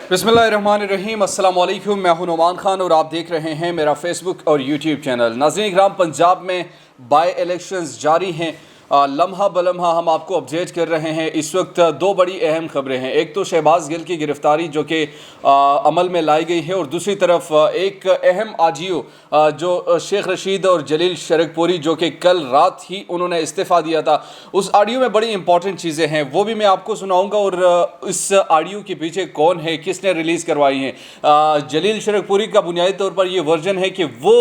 बिस्मिल्लाहिर्रहमानिर्रहीम, अस्सलाम वालेकुम। मैं हूं नोमान खान और आप देख रहे हैं मेरा फेसबुक और यूट्यूब चैनल। नाज़रीन इकराम, पंजाब में बाई इलेक्शंस जारी हैं। लम्हा बलम्हा हम आपको अपडेट कर रहे हैं। इस वक्त दो बड़ी अहम खबरें हैं। एक तो शहबाज गिल की गिरफ्तारी जो कि अमल में लाई गई है, और दूसरी तरफ एक अहम आजियो जो शेख रशीद और जलील शरकपुरी जो कि कल रात ही उन्होंने इस्तीफ़ा दिया था, उस ऑडियो में बड़ी इंपॉर्टेंट चीज़ें हैं, वो भी मैं आपको सुनाऊंगा। और इस ऑडियो के पीछे कौन है, किसने रिलीज़ करवाई हैं। जलील शरकपुरी का बुनियादी तौर पर ये वर्जन है कि वो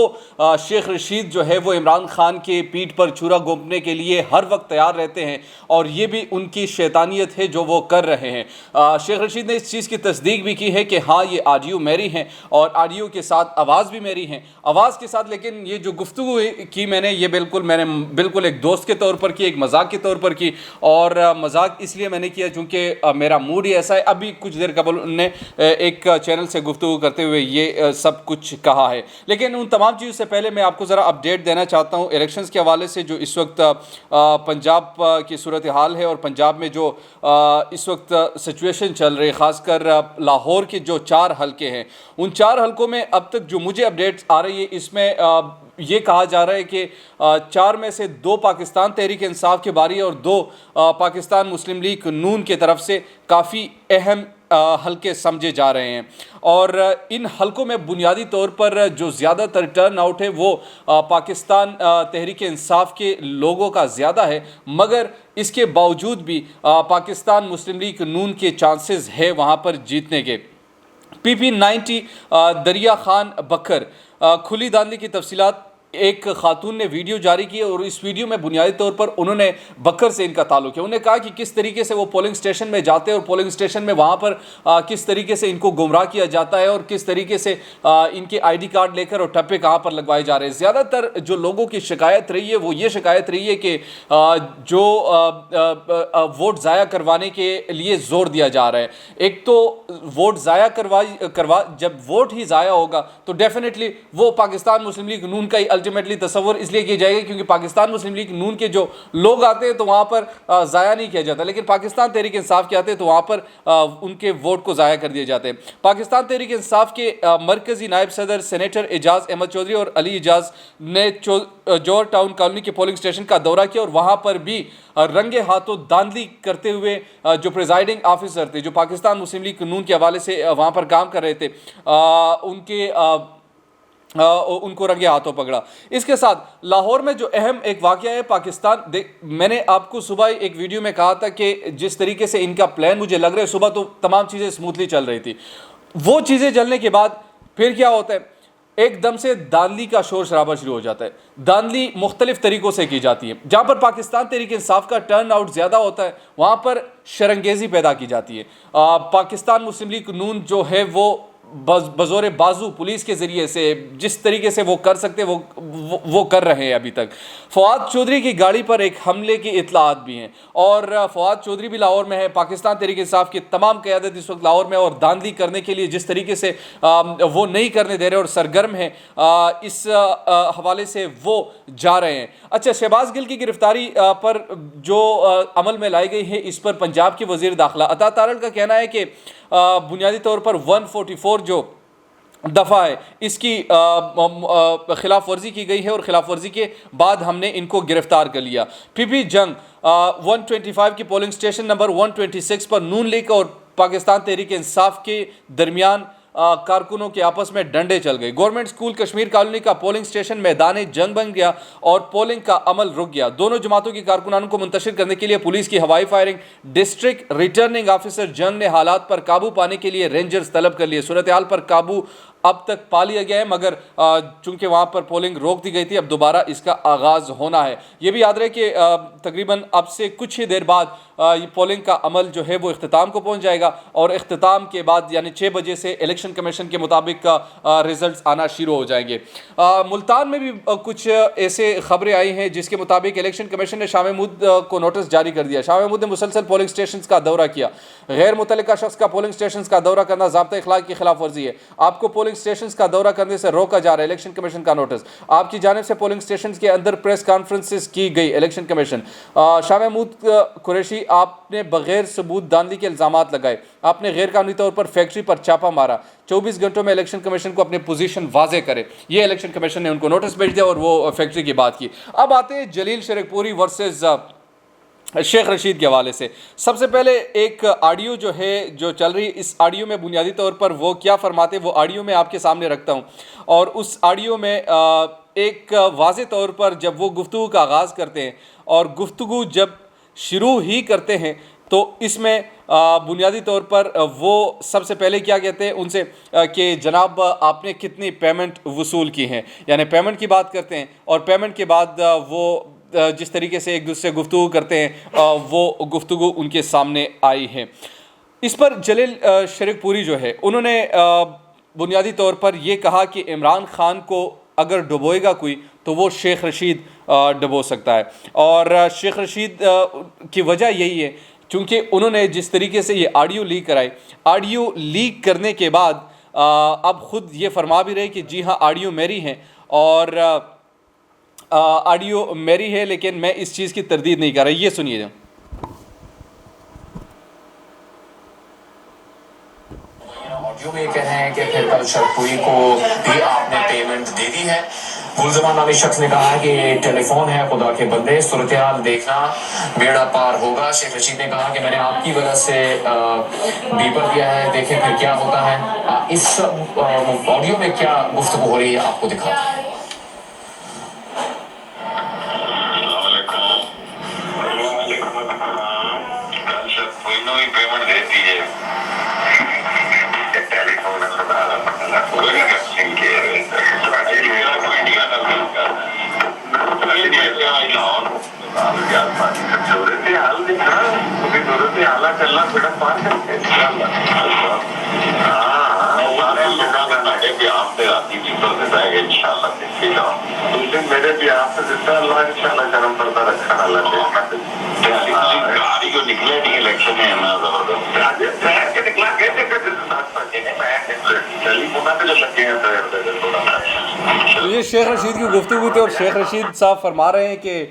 शेख रशीद जो है वो इमरान खान के पीठ पर छुरा घोंपने के लिए हर वक्त तैयार रहते हैं, और ये भी उनकी शैतानियत है जो वो कर रहे हैं। शेख रशीद ने इस चीज़ की तस्दीक भी की है कि हाँ, ये ऑडियो मेरी हैं और ऑडियो के साथ आवाज़ भी मेरी है, आवाज़ के साथ। लेकिन ये जो गुफ्तगू की मैंने बिल्कुल एक दोस्त के तौर पर की, एक मजाक के तौर पर की। और मजाक इसलिए मैंने किया चूँकि मेरा मूड ही ऐसा है। अभी कुछ देर कबल उन्होंने एक चैनल से गुफ्तगू करते हुए ये सब कुछ कहा है। लेकिन उन तमाम चीज़ों से पहले मैं आपको ज़रा अपडेट देना चाहता हूँ इलेक्शंस के हवाले से, जो इस वक्त पंजाब की सूरत हाल है और पंजाब में जो इस वक्त सिचुएशन चल रही है, ख़ासकर लाहौर के जो 4 हलके हैं, उन 4 हलकों में अब तक जो मुझे अपडेट्स आ रही है, इसमें ये कहा जा रहा है कि 4 में से 2 पाकिस्तान तहरीक इंसाफ के बारी और 2 पाकिस्तान मुस्लिम लीग नून की तरफ से काफ़ी अहम हलके समझे जा रहे हैं। और इन हलकों में बुनियादी तौर पर जो ज़्यादातर टर्न आउट है वो पाकिस्तान तहरीक इंसाफ के लोगों का ज़्यादा है, मगर इसके बावजूद भी पाकिस्तान मुस्लिम लीग नून के चांसेस है वहाँ पर जीतने के। PP90 दरिया खान बकर खुली दांदी की तफसीलात एक खातून ने वीडियो जारी की, और इस वीडियो में बुनियादी तौर पर उन्होंने बकर से इनका ताल्लुक है। उन्होंने कहा कि किस तरीके से वो पोलिंग स्टेशन में जाते हैं और पोलिंग स्टेशन में वहाँ पर किस तरीके से इनको गुमराह किया जाता है, और किस तरीके से इनके ID कार्ड लेकर और टप्पे कहाँ पर लगवाए जा रहे हैं। ज़्यादातर जो लोगों की शिकायत रही है वो ये शिकायत रही है कि जो वोट ज़ाया करवाने के लिए ज़ोर दिया जा रहा है। एक तो वोट ज़ाया जब वोट ही ज़ाया होगा तो डेफिनेटली वो पाकिस्तान मुस्लिम लीग नून का ही अल्टीमेटली तस्वर इसलिए किया जाएगा क्योंकि पाकिस्तान मुस्लिम लीग नून के जो लोग आते हैं तो वहाँ पर ज़ाया नहीं किया जाता, लेकिन पाकिस्तान तहरीक इंसाफ के आते हैं तो वहाँ पर उनके वोट को ज़ाया कर दिए जाते हैं। पाकिस्तान तहरीक इंसाफ के मरकज़ी नायब सदर सेनेटर एजाज अहमद चौधरी और अली एजाज ने जौहर टाउन कॉलोनी के पोलिंग स्टेशन का दौरा किया, और वहाँ पर भी रंगे हाथों धांधली करते हुए जो प्रिजाइडिंग ऑफिसर थे, जो पाकिस्तान मुस्लिम लीग नून के हवाले से वहाँ पर काम कर रहे थे, उनको रंगे हाथों पकड़ा। इसके साथ लाहौर में जो अहम एक वाकया है, मैंने आपको सुबह एक वीडियो में कहा था कि जिस तरीके से इनका प्लान मुझे लग रहा है, सुबह तो तमाम चीज़ें स्मूथली चल रही थी, वो चीज़ें चलने के बाद फिर क्या होता है, एकदम से दांधली का शोर शराबा शुरू हो जाता है। दांधली मुख्तलिफ तरीक़ों से की जाती है। जहाँ पर पाकिस्तान तहरीक इंसाफ का टर्न आउट ज़्यादा होता है वहाँ पर शरंगेज़ी पैदा की जाती है। पाकिस्तान मुस्लिम लीग नून जो है वो बज़ोर बाजू पुलिस के ज़रिए से जिस तरीके से वो कर सकते वो कर रहे हैं। अभी तक फवाद चौधरी की गाड़ी पर एक हमले की इतलात भी हैं, और फवाद चौधरी भी लाहौर में है। पाकिस्तान तहरीक इंसाफ की तमाम क़यादत इस वक्त लाहौर में, और धांधली करने के लिए जिस तरीके से वो नहीं करने दे रहे और सरगर्म हैं, इस हवाले से वो जा रहे हैं। अच्छा, शहबाज गिल की गिरफ्तारी पर जो अमल में लाई गई है, इस पर पंजाब के वज़ीर दाखिला अता तारड़ का कहना है कि बुनियादी तौर पर 144 जो दफ़ा है इसकी खिलाफ वर्जी की गई है, और खिलाफ वर्जी के बाद हमने इनको गिरफ्तार कर लिया। PP जंग 125 की पोलिंग स्टेशन नंबर 126 पर नून लीग और पाकिस्तान तहरीक इंसाफ के दरमियान कारकुनों के आपस में डंडे चल गए। गवर्नमेंट स्कूल कश्मीर कॉलोनी का पोलिंग स्टेशन मैदान जंग बन गया और पोलिंग का अमल रुक गया। दोनों जमातों के कारकुनानों को मुंतशिर करने के लिए पुलिस की हवाई फायरिंग। डिस्ट्रिक्ट रिटर्निंग ऑफिसर जंग ने हालात पर काबू पाने के लिए रेंजर्स तलब कर लिए। सूरत हाल पर काबू अब तक पा लिया गया है, मगर चूंकि वहाँ पर पोलिंग रोक दी गई थी, अब दोबारा इसका आगाज़ होना है। ये भी याद रहे कि तकरीबन अब से कुछ ही देर बाद ये पोलिंग का अमल जो है वो इख्तिताम को पहुँच जाएगा, और इख्तिताम के बाद यानी 6 बजे से इलेक्शन कमीशन के मुताबिक रिजल्ट्स आना शुरू हो जाएंगे। मुल्तान में भी कुछ ऐसे खबरें आई हैं जिसके मुताबिक इलेक्शन कमीशन ने शाह महमूद को नोटिस जारी कर दिया। शाह महमूद ने मुसलसल पोलिंग स्टेशन का दौरा किया। गैर मुतल्लिका शख्स का पोलिंग स्टेशन का दौरा करना ज़ाब्ता इखलाक की खिलाफ वर्जी है। आपको पोलिंग پولنگ اسٹیشنز کا دورہ کرنے سے روکا جا رہا ہے، الیکشن کمیشن کا نوٹس۔ آپ کی جانب سے پولنگ اسٹیشنز کے اندر پریس کانفرنسز کی گئی، الیکشن کمیشن۔ شاہ محمود قریشی، آپ نے بغیر ثبوت دھاندلی کے الزامات لگائے، آپ نے غیر قانونی طور پر فیکٹری پر چھاپہ مارا، 24 گھنٹوں میں الیکشن کمیشن کو اپنی پوزیشن واضح کرے، یہ الیکشن کمیشن نے ان کو نوٹس بھیج دیا اور وہ فیکٹری کی بات کی۔ اب آتے ہیں جلیل شریک پوری ورسز شیخ رشید کے حوالے سے۔ سب سے پہلے ایک آڈیو جو ہے جو چل رہی، اس آڈیو میں بنیادی طور پر وہ کیا فرماتے وہ آڈیو میں آپ کے سامنے رکھتا ہوں، اور اس آڈیو میں ایک واضح طور پر جب وہ گفتگو کا آغاز کرتے ہیں اور گفتگو جب شروع ہی کرتے ہیں تو اس میں بنیادی طور پر وہ سب سے پہلے کیا کہتے ہیں ان سے کہ جناب آپ نے کتنی پیمنٹ وصول کی ہیں، یعنی پیمنٹ کی بات کرتے ہیں، اور پیمنٹ کے بعد وہ جس طریقے سے ایک دوسرے سے گفتگو کرتے ہیں وہ گفتگو ان کے سامنے آئی ہے۔ اس پر جلیل شریک پوری جو ہے انہوں نے بنیادی طور پر یہ کہا کہ عمران خان کو اگر ڈبوئے گا کوئی تو وہ شیخ رشید ڈبو سکتا ہے، اور شیخ رشید کی وجہ یہی ہے چونکہ انہوں نے جس طریقے سے یہ آڈیو لیک کرائی، آڈیو لیک کرنے کے بعد اب خود یہ فرما بھی رہے کہ جی ہاں آڈیو میری ہیں، اور آڈیو میری ہے لیکن میں اس چیز کی تردید نہیں کر رہا۔ یہ سنیے جا آڈیو میں یہ کہہ رہے ہیں کہ پھر کل شرپوئی کو بھی آپ نے پیمنٹ دے دی ہے۔ گلزمان نامی شخص نے کہا کہ یہ ٹیلی فون ہے، خدا کے بندے صورتحال دیکھنا بیڑا پار ہوگا۔ شیخ رشید نے کہا کہ میں نے آپ کی وجہ سے بیپر دیا ہے، دیکھیں پھر کیا ہوتا ہے۔ اس آڈیو میں کیا گفتگو ہو رہی ہے آپ کو دکھاتا ہے۔ پیمنٹ دیتی ہے میرے بھی آپ سے جتنا اللہ ان شاء اللہ کرم پردہ رکھا اللہ گاڑی کو نکلے نہیں الیکشن میں یہ شیخ رشید کی گفتگو تھی، اور شیخ رشید صاحب فرما رہے ہیں کہ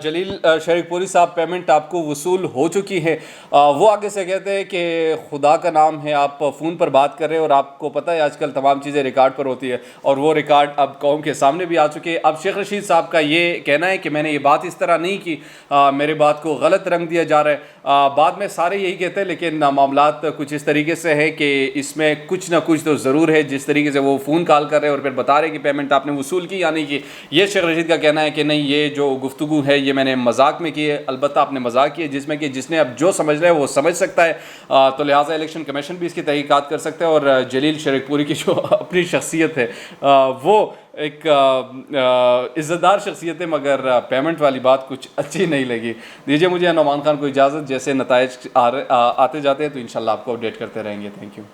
جلیل شریک پوری صاحب پیمنٹ آپ کو وصول ہو چکی ہے۔ وہ آگے سے کہتے ہیں کہ خدا کا نام ہے آپ فون پر بات کر رہے ہیں اور آپ کو پتہ ہے آج کل تمام چیزیں ریکارڈ پر ہوتی ہے، اور وہ ریکارڈ اب قوم کے سامنے بھی آ چکے ہیں۔ اب شیخ رشید صاحب کا یہ کہنا ہے کہ میں نے یہ بات اس طرح نہیں کی، میرے بات کو غلط رنگ دیا جا رہا ہے۔ بعد میں سارے یہی کہتے ہیں لیکن معاملات کچھ اس طریقے سے ہے کہ اس میں کچھ نہ کچھ تو ضرور ہے، جس طریقے سے وہ فون کال کر رہے ہیں اور پھر بتا رہے ہیں کہ پیمنٹ آپ نے وصول کی یا نہیں کی۔ یہ شیخ رشید کا کہنا ہے کہ نہیں، یہ جو گفتگو ہے یہ میں نے مذاق میں کی ہے، البتہ آپ نے مذاق کی ہے جس میں کہ جس نے اب جو سمجھ رہے وہ سمجھ سکتا ہے، تو لہٰذا الیکشن کمیشن بھی اس کی تحقیقات کر سکتا ہے، اور جلیل شریک پوری کی جو اپنی شخصیت ہے وہ ایک عزت دار شخصیت ہے، مگر پیمنٹ والی بات کچھ اچھی نہیں لگی۔ دیجیے مجھے نعمان خان کو اجازت، جیسے نتائج آتے جاتے ہیں تو انشاءاللہ آپ کو اپڈیٹ کرتے رہیں گے۔ Thank you.